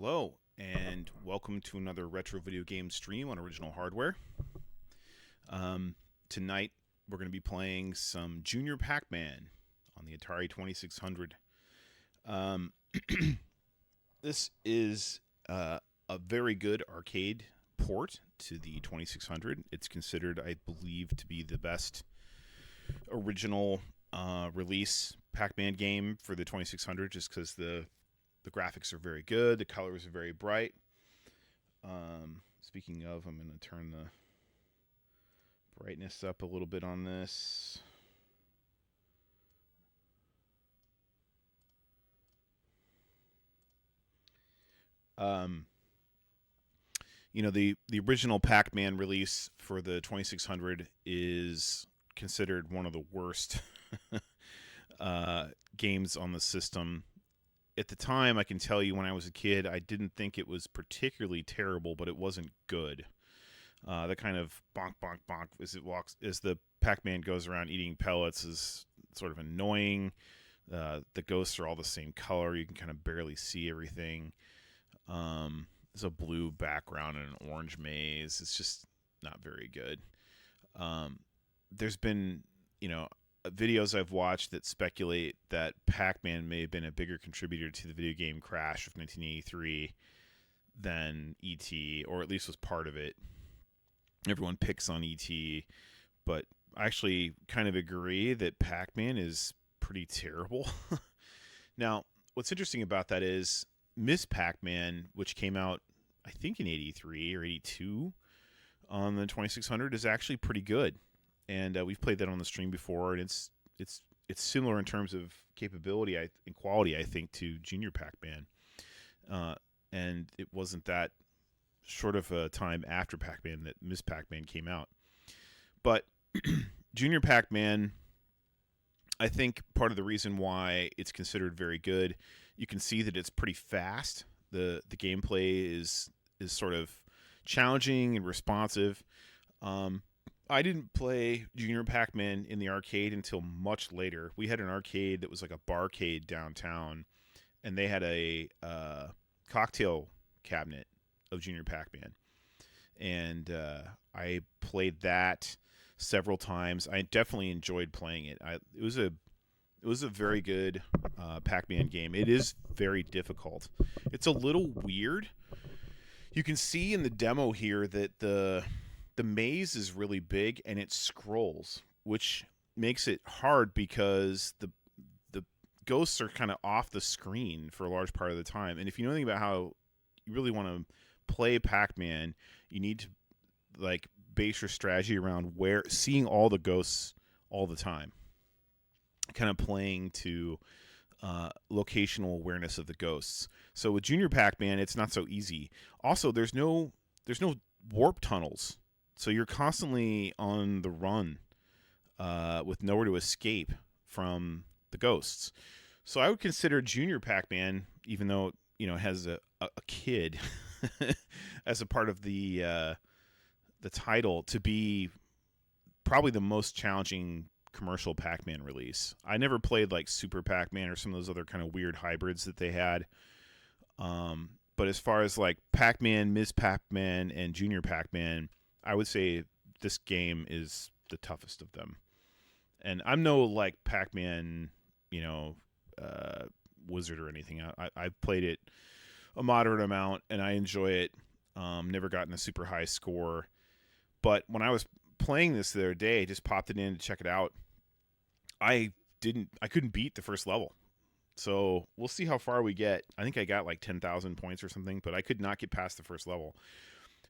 Hello, and welcome to another retro video game stream on original hardware. Tonight, we're going to be playing some Junior Pac-Man on the Atari 2600. This is a very good arcade port to the 2600. It's considered, I believe, to be the best original release Pac-Man game for the 2600, just because the graphics are very good. The colors are very bright. Speaking of, I'm going to turn the brightness up a little bit on this. The original Pac-Man release for the 2600 is considered one of the worst games on the system. At the time, I can tell you when I was a kid, I didn't think it was particularly terrible, but it wasn't good. The kind of bonk, bonk, bonk as the Pac-Man goes around eating pellets is sort of annoying. The ghosts are all the same color. You can kind of barely see everything. There's a blue background and an orange maze. It's just not very good. There's been, videos I've watched that speculate that Pac-Man may have been a bigger contributor to the video game Crash of 1983 than E.T., or at least was part of it. Everyone picks on E.T., but I actually kind of agree that Pac-Man is pretty terrible. Now, what's interesting about that is Miss Pac-Man, which came out, I think, in 83 or 82 on the 2600, is actually pretty good. And we've played that on the stream before, and it's similar in terms of capability and quality, I think, to Junior Pac-Man. And it wasn't that short of a time after Pac-Man that Miss Pac-Man came out. But Junior Pac-Man, I think part of the reason why it's considered very good, you can see that it's pretty fast. The gameplay is sort of challenging and responsive. I didn't play Junior Pac-Man in the arcade until much later. We had an arcade that was like a barcade downtown, and they had a cocktail cabinet of Junior Pac-Man. And I played that several times. I definitely enjoyed playing it. It was a very good Pac-Man game. It is very difficult. It's a little weird. You can see in the demo here that the maze is really big and it scrolls, which makes it hard because the ghosts are kind of off the screen for a large part of the time. And if you know anything about how you really want to play Pac-Man, you need to base your strategy around seeing all the ghosts all the time, kind of playing to locational awareness of the ghosts. So with Junior Pac-Man, it's not so easy. Also, there's no warp tunnels. So you're constantly on the run with nowhere to escape from the ghosts. So I would consider Junior Pac-Man, even though it has a kid as a part of the title, to be probably the most challenging commercial Pac-Man release. I never played like Super Pac-Man or some of those other kind of weird hybrids that they had. But as far as like Pac-Man, Ms. Pac-Man, and Junior Pac-Man, I would say this game is the toughest of them. And I'm no like Pac-Man, wizard or anything. I've played it a moderate amount and I enjoy it. Never gotten a super high score. But when I was playing this the other day, just popped it in to check it out. I couldn't beat the first level. So we'll see how far we get. I think I got like 10,000 points or something, but I could not get past the first level.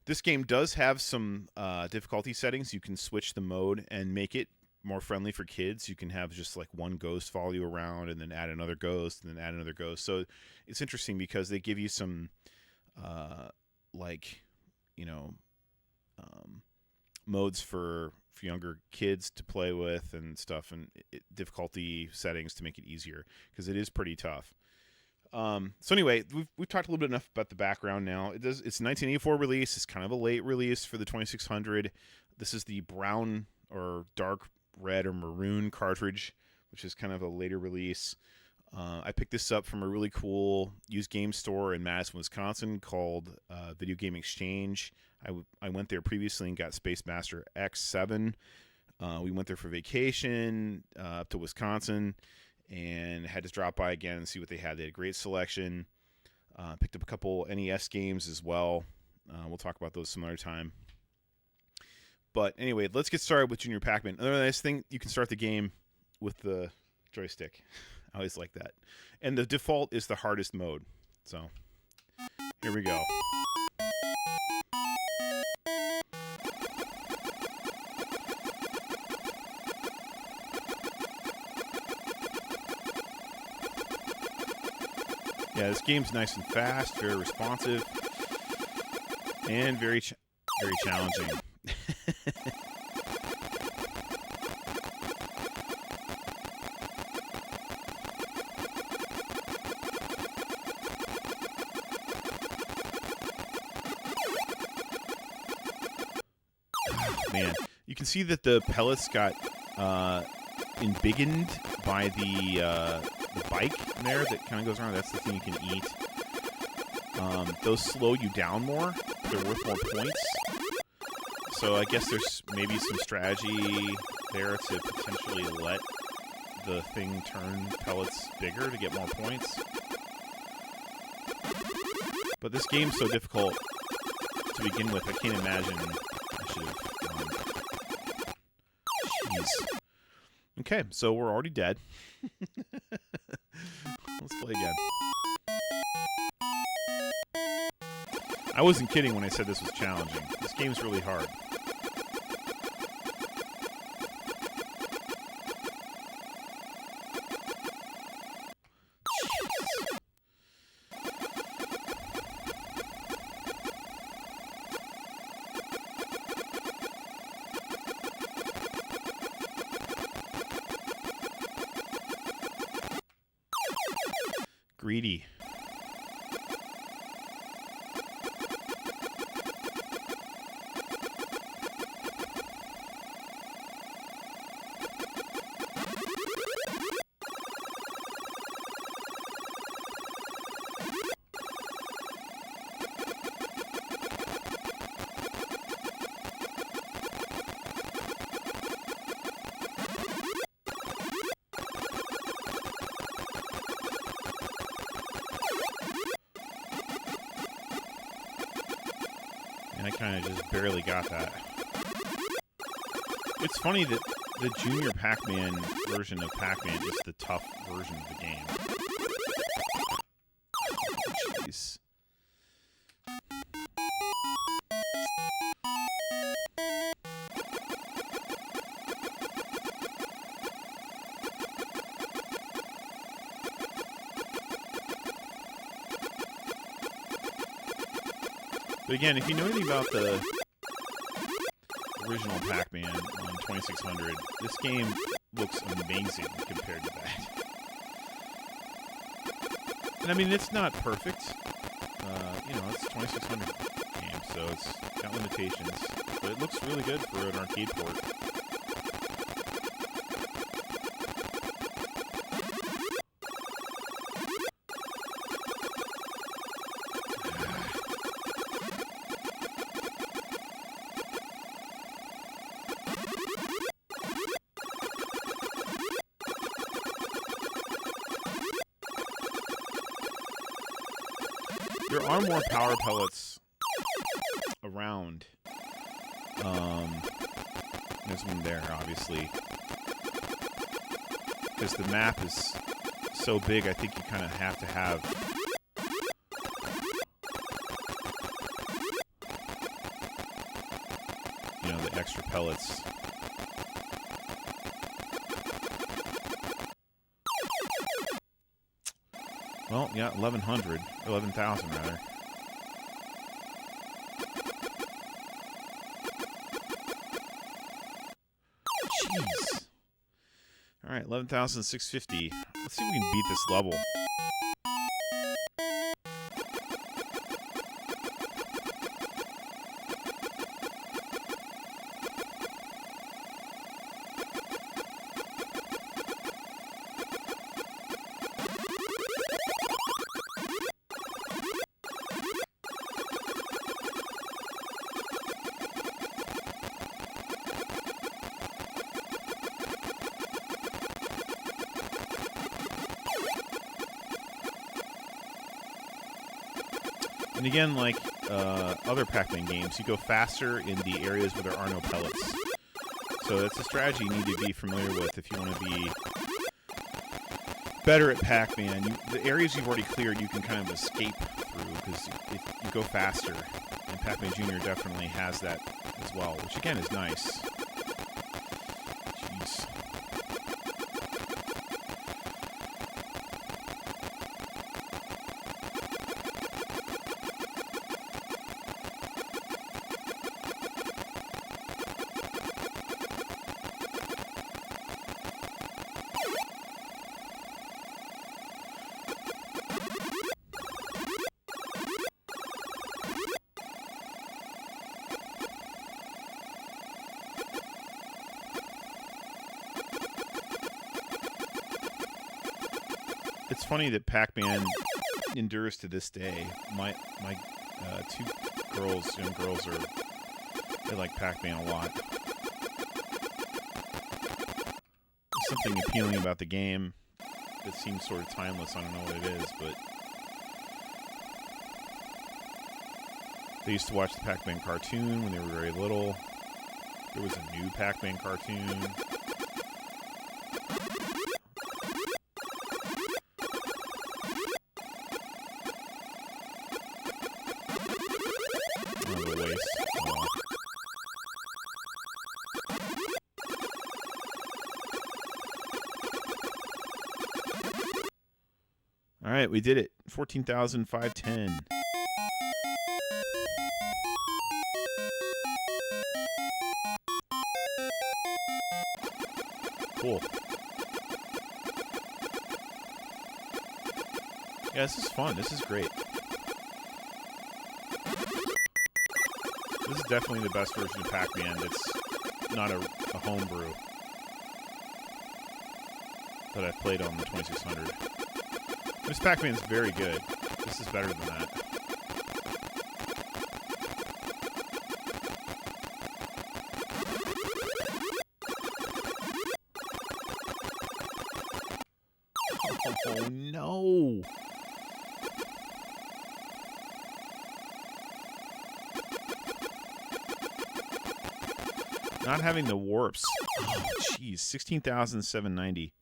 This game does have some difficulty settings. You can switch the mode and make it more friendly for kids. You can have just like one ghost follow you around and then add another ghost and then add another ghost. So it's interesting because they give you some modes for younger kids to play with and stuff, and difficulty settings to make it easier because it is pretty tough. So anyway, we've talked a little bit enough about the background now. It's a 1984 release. It's kind of a late release for the 2600. This is the brown or dark red or maroon cartridge, which is kind of a later release. I picked this up from a really cool used game store in Madison, Wisconsin called Video Game Exchange. I went there previously and got Space Master X7. We went there for vacation up to Wisconsin and had to drop by again and see what they had. They had a great selection. Picked up a couple NES games as well. We'll talk about those some other time. But anyway, let's get started with Junior Pac-Man. Another nice thing, you can start the game with the joystick. I always like that. And the default is the hardest mode. So, here we go. Yeah, this game's nice and fast, very responsive, and very challenging. Man, you can see that the pellets got embiggened by the bike there that kind of goes around. That's the thing you can eat. Those slow you down more. They're worth more points. So I guess there's maybe some strategy there to potentially let the thing turn pellets bigger to get more points. But this game's so difficult to begin with, I can't imagine I should have... Jeez. Okay, so we're already dead. Let's play again. I wasn't kidding when I said this was challenging. This game's really hard. Greedy. And I kind of just barely got that. It's funny that the Junior Pac-Man version of Pac-Man is the tough version of the game. Jeez. But again, if you know anything about the original Pac-Man on 2600, this game looks amazing compared to that. And I mean, it's not perfect. You know, it's a 2600 game, so it's got limitations. But it looks really good for an arcade port. There are more power pellets around. There's one there, obviously. Because the map is so big, I think you kind of have to have... you know, the extra pellets. Well, yeah, 1,100. 11,000, rather. Jeez. Alright, 11,650. Let's see if we can beat this level. And again, like other Pac-Man games, you go faster in the areas where there are no pellets. So that's a strategy you need to be familiar with if you want to be better at Pac-Man. The areas you've already cleared, you can kind of escape through because you go faster. And Pac-Man Jr. definitely has that as well, which again is nice. Jeez. It's funny that Pac-Man endures to this day. My two young girls they like Pac-Man a lot. There's something appealing about the game that seems sort of timeless. I don't know what it is, but they used to watch the Pac-Man cartoon when they were very little. There was a new Pac-Man cartoon. All right, we did it. 14,510. Cool. Yeah, this is fun. This is great. This is definitely the best version of Pac-Man that's not a homebrew that I've played on the 2600. This Pac-Man's very good. This is better than that. Oh, no. Not having the warps. Oh, jeez. 16,790.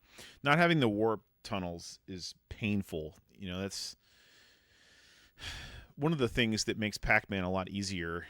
Not having the warp tunnels is painful. You know, that's one of the things that makes Pac-Man a lot easier.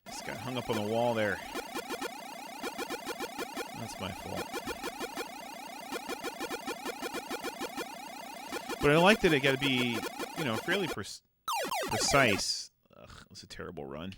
Just got hung up on the wall there. That's my fault. But I like that it got to be, you know, fairly precise. Ugh, it was a terrible run.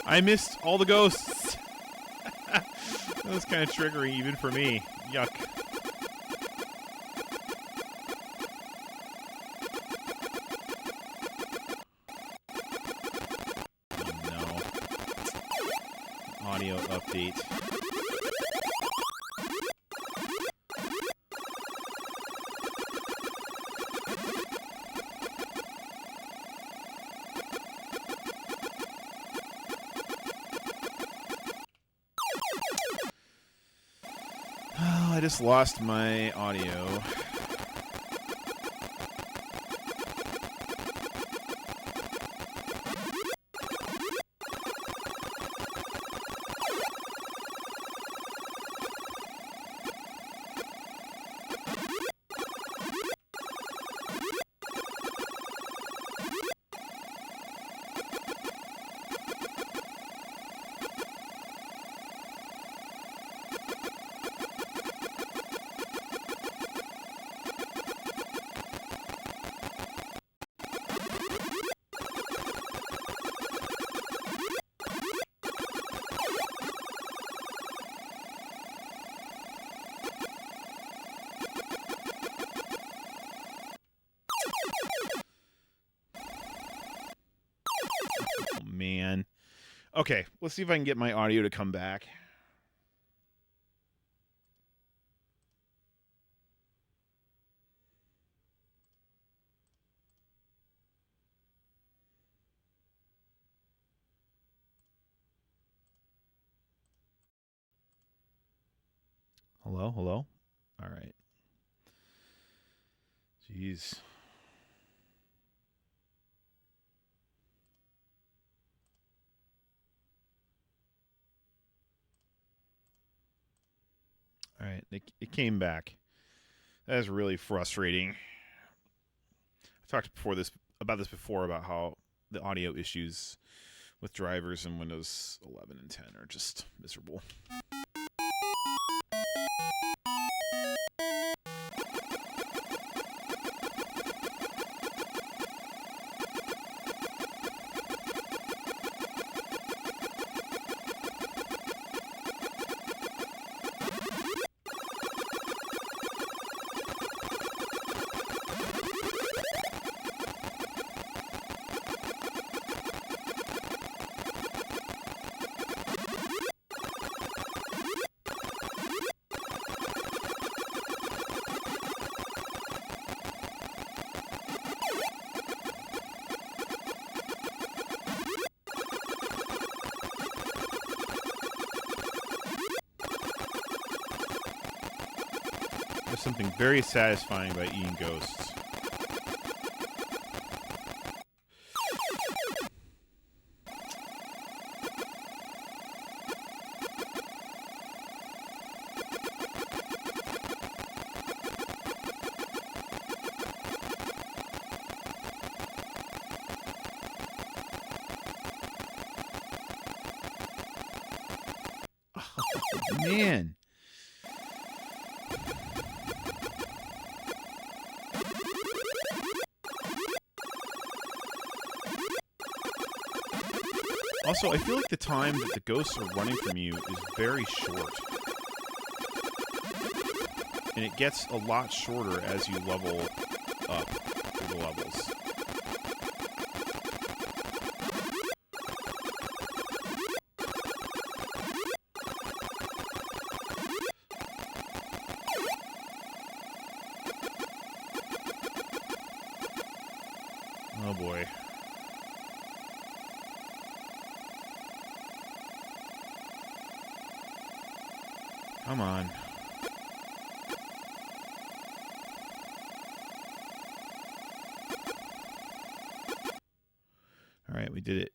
I missed all the ghosts. That was kind of triggering even for me. Yuck. audio update. Oh, I just lost my audio. Man. Okay, let's see if I can get my audio to come back. Hello, hello? All right. Jeez. All right, it came back. That is really frustrating. I've talked about this before about how the audio issues with drivers in Windows 11 and 10 are just miserable. There's something very satisfying about eating ghosts. Oh, man. Also, I feel like the time that the ghosts are running from you is very short. And it gets a lot shorter as you level up through the levels. Oh boy. Come on. All right, we did it.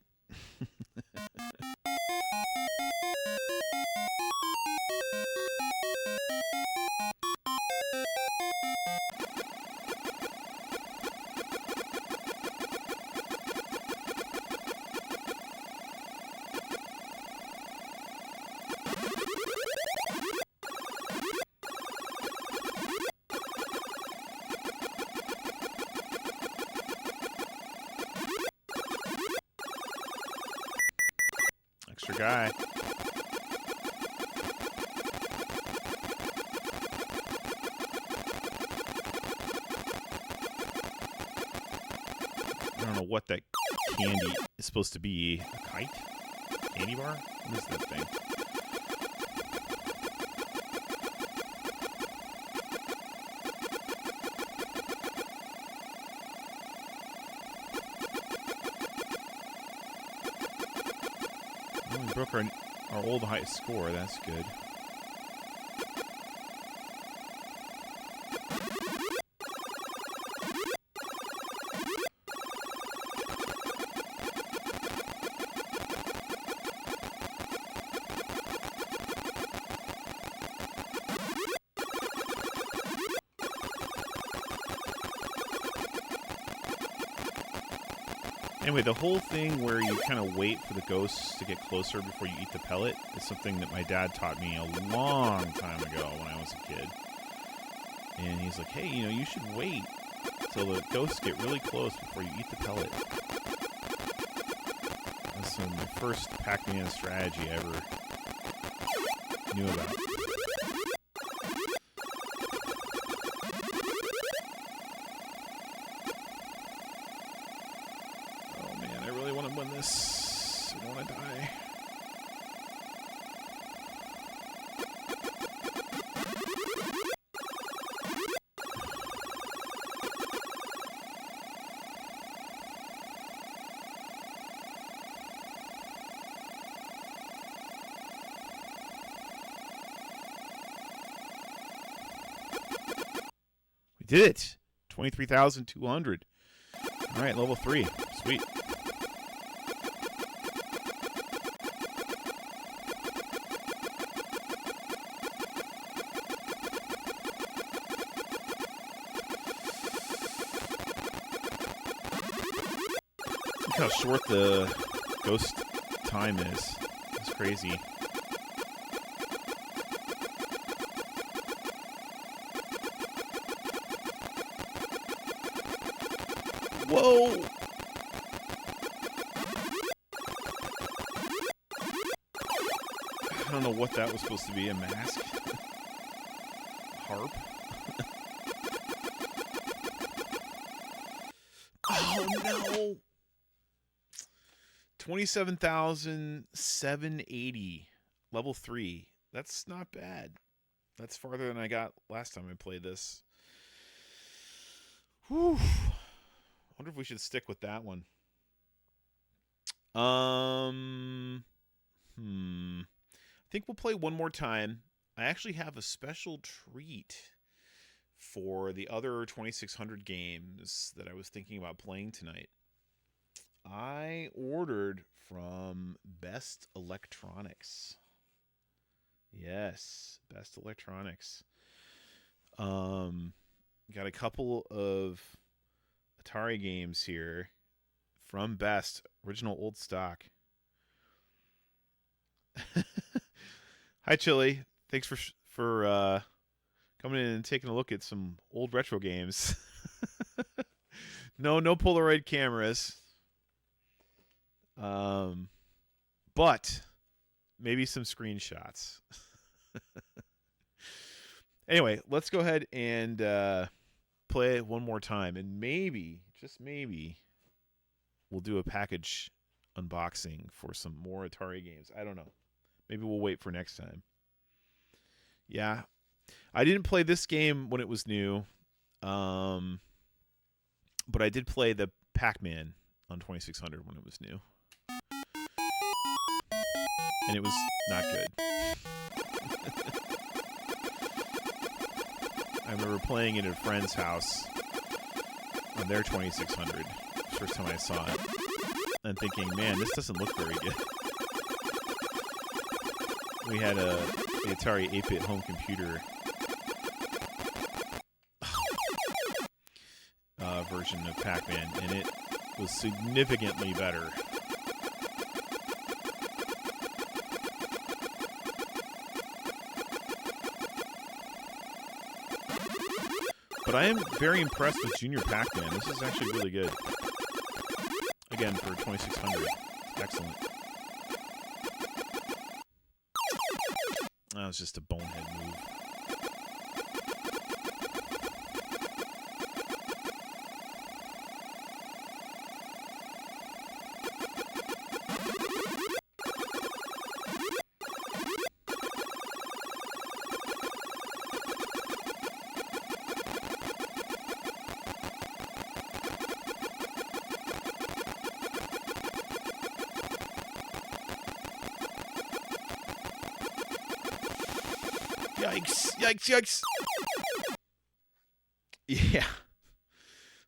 Extra guy. I don't know what that candy is supposed to be. A kite? Candy bar? What is that thing? Oh, we broke our old high score. That's good. Anyway, the whole thing where you kind of wait for the ghosts to get closer before you eat the pellet is something that my dad taught me a long time ago when I was a kid. And he's like, hey, you should wait till the ghosts get really close before you eat the pellet. That's my first Pac-Man strategy I ever knew about. This. I don't want to die. We did it! 23,200. All right, level 3. Sweet. How short the ghost time is. It's crazy. Whoa! I don't know what that was supposed to be. A mask? Harp? Oh no! 27,780. Level 3. That's not bad. That's farther than I got last time I played this. Whew. Wonder if we should stick with that one. I think we'll play one more time. I actually have a special treat for the other 2600 games that I was thinking about playing tonight. I ordered from Best Electronics. Yes, Best Electronics. Got a couple of Atari games here from Best, original old stock. Hi, Chili. Thanks for coming in and taking a look at some old retro games. No Polaroid cameras. But maybe some screenshots. Anyway, let's go ahead and play it one more time, and maybe, just maybe, we'll do a package unboxing for some more Atari games. I don't know. Maybe we'll wait for next time. Yeah. I didn't play this game when it was new, but I did play the Pac-Man on 2600 when it was new. And it was not good. I remember playing it at a friend's house on their 2600, first time I saw it, and thinking, man, this doesn't look very good. We had the Atari 8-bit home computer version of Pac-Man, and it was significantly better. But I am very impressed with Jr.Pac-Man. This is actually really good. Again, for 2600. Excellent. That was just a bonehead move. Yikes! Yikes! Yikes! Yeah,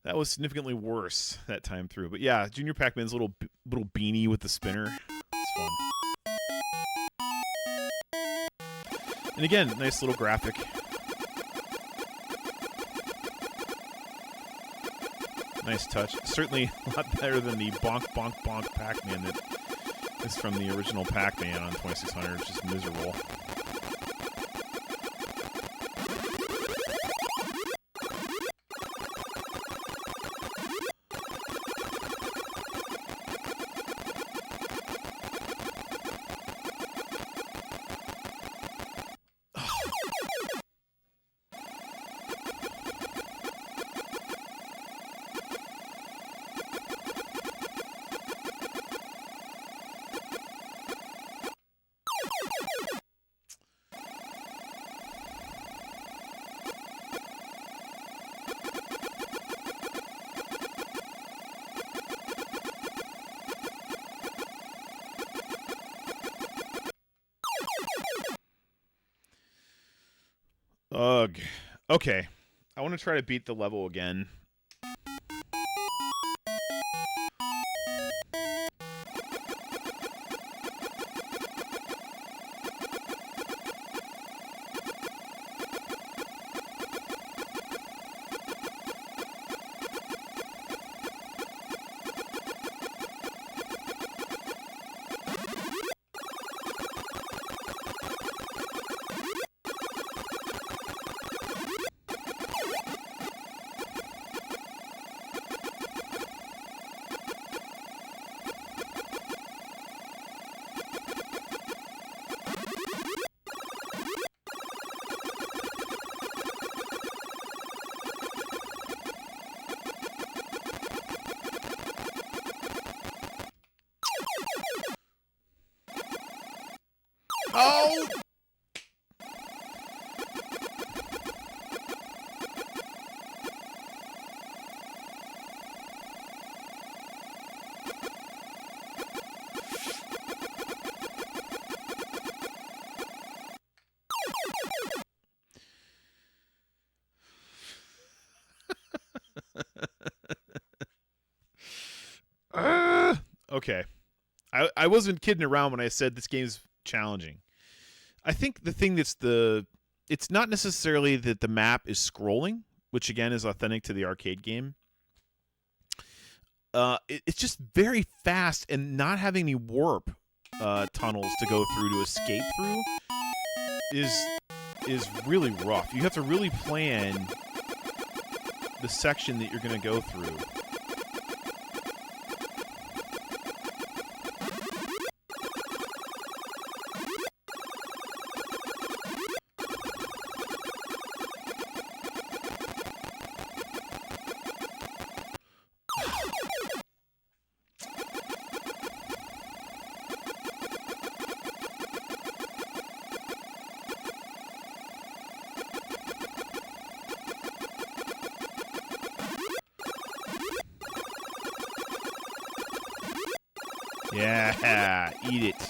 that was significantly worse that time through. But yeah, Junior Pac-Man's little beanie with the spinner. It's fun. And again, nice little graphic. Nice touch. Certainly a lot better than the bonk, bonk, bonk Pac-Man that is from the original Pac-Man on 2600. It's just miserable. Ugh. Okay. I want to try to beat the level again. Oh! Okay. I wasn't kidding around when I said this game's challenging. I think the thing it's not necessarily that the map is scrolling, which again is authentic to the arcade game. It's just very fast, and not having any warp tunnels to go through to escape through is really rough. You have to really plan the section that you're going to go through. Yeah, eat it.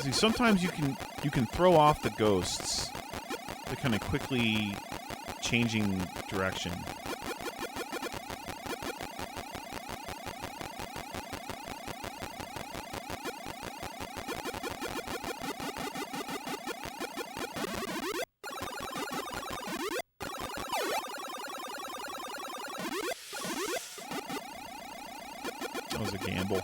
See, sometimes you can throw off the ghosts to kind of quickly changing direction. That was a gamble.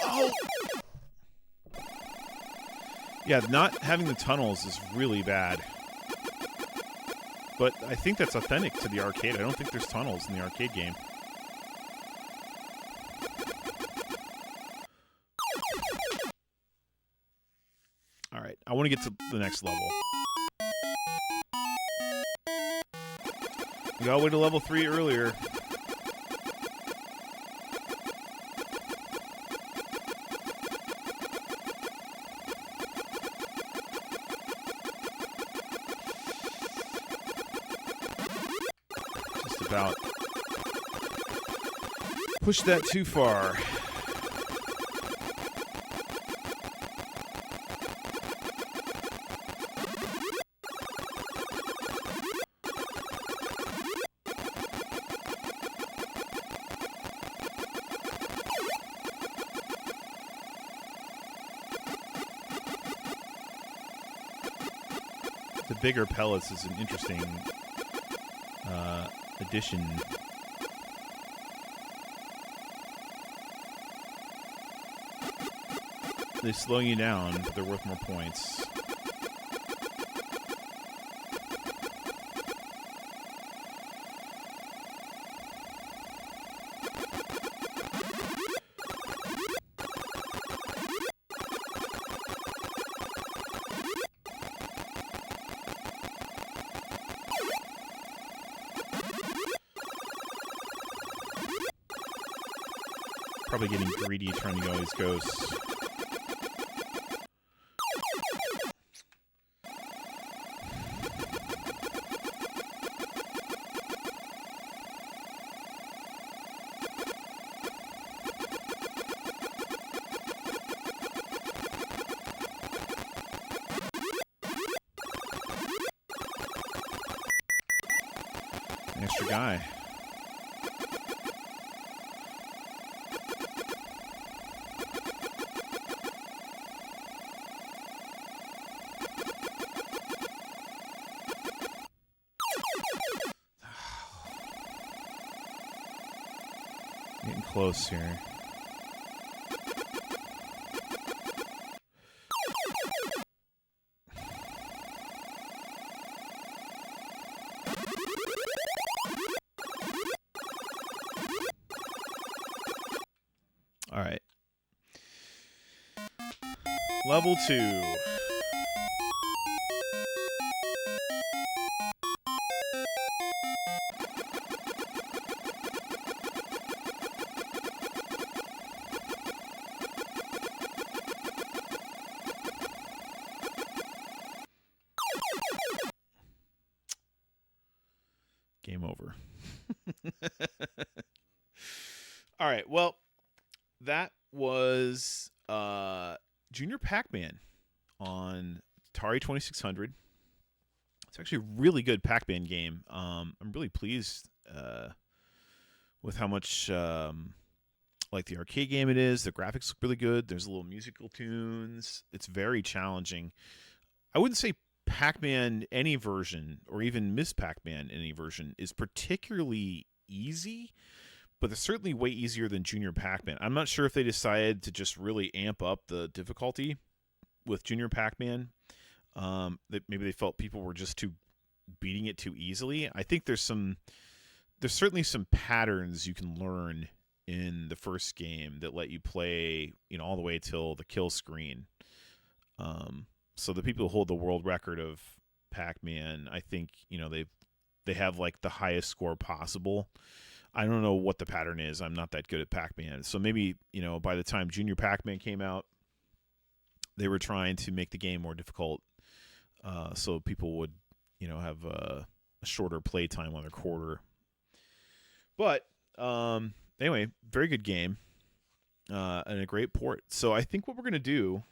Oh! Yeah, not having the tunnels is really bad. but I think that's authentic to the arcade. I don't think there's tunnels in the arcade game. All right, I want to get to the next level. We got all the way to level 3 earlier. Just about pushed that too far. The bigger pellets is an interesting addition. They slow you down, but they're worth more points. Probably getting greedy trying to go these ghosts. An extra guy. Getting close here. All right. Level 2. Game over. All right. Well, that was Junior Pac-Man on Atari 2600. It's actually a really good Pac-Man game. I'm really pleased with how much like the arcade game it is. The graphics look really good. There's little musical tunes. It's very challenging. I wouldn't say Pac-Man any version, or even Miss Pac-Man any version, is particularly easy, but it's certainly way easier than Junior Pac-Man. I'm not sure if they decided to just really amp up the difficulty with Junior Pac-Man. That maybe they felt people were just beating it too easily. I think there's certainly some patterns you can learn in the first game that let you play, all the way till the kill screen. So the people who hold the world record of Pac-Man, I think, they have like the highest score possible. I don't know what the pattern is. I'm not that good at Pac-Man. So maybe, by the time Junior Pac-Man came out, they were trying to make the game more difficult, so people would, have a shorter play time on their quarter. But anyway, very good game, and a great port. So I think what we're going to do